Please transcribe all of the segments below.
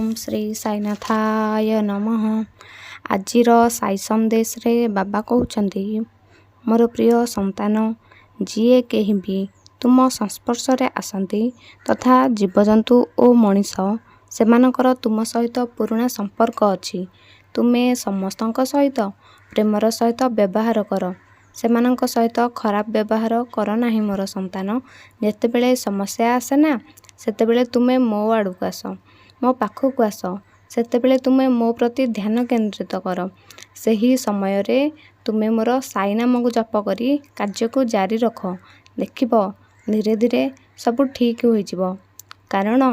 ओम श्री साईनाथाय नमः। आजिर साई संदेश रे बाबा कहउचंती, मोर प्रिय संतान, जीए केहि भी तुम संस्पर्श रे आसंती तथा जीवजंतु ओ मनीष सेमानकर तुम सहित पुराणा संपर्क अछि। तुमे समस्तक सहित प्रेमर सहित व्यवहार कर, सेमानक सहित खराब व्यवहार कर नाही। मोर संतान, जेतेबेले समस्या आसे ना सेतेबेले तुमे मो आड़क आस, मो पाखक आस, सेतेबेले तुमे मो प्रति ध्यान केंद्रित कर। सही समय रे तुमे मोर साई नाम को जप करी कार्य को जारी रख। देखिब धीरे धीरे सब ठीक हो जिवो, कारण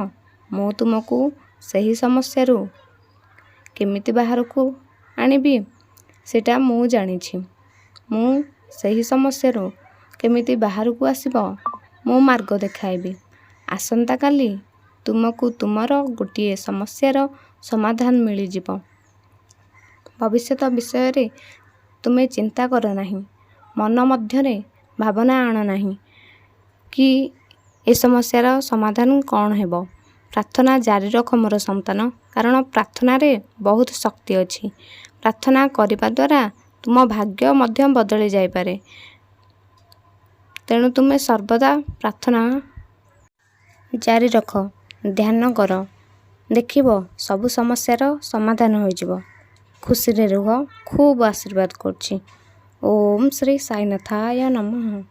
मो तुमको सही समस्या रु केमिति बाहर को आनिबी सेटा मु जानिछि। मु सही समस्या रु केमिति बाहर को आसीबो मो मार्ग देखाइबी। आसंता काली तुमको तुमर गोटे समस्यार समाधान मिल जिवो। भविष्यत विषय रे तुमे चिंता कर नाही, मन मध्यरे भावना आण नाही कि ए समस्यार समाधान कौन हेबो। प्रार्थना जारी रख मोर संतान, कारण प्रार्थना रे बहुत शक्ति अछि। प्रार्थना करिबा द्वारा तुम भाग्य मध्य बदली जाय पारे। तेणु तुमे सर्वदा प्रार्थना जारी रख, ध्यान कर, देखिब सबु समस्यार समाधान हो जिवो। खुशी रे रुह, खूब आशीर्वाद करछि। ओम श्री साईनाथाय नमः।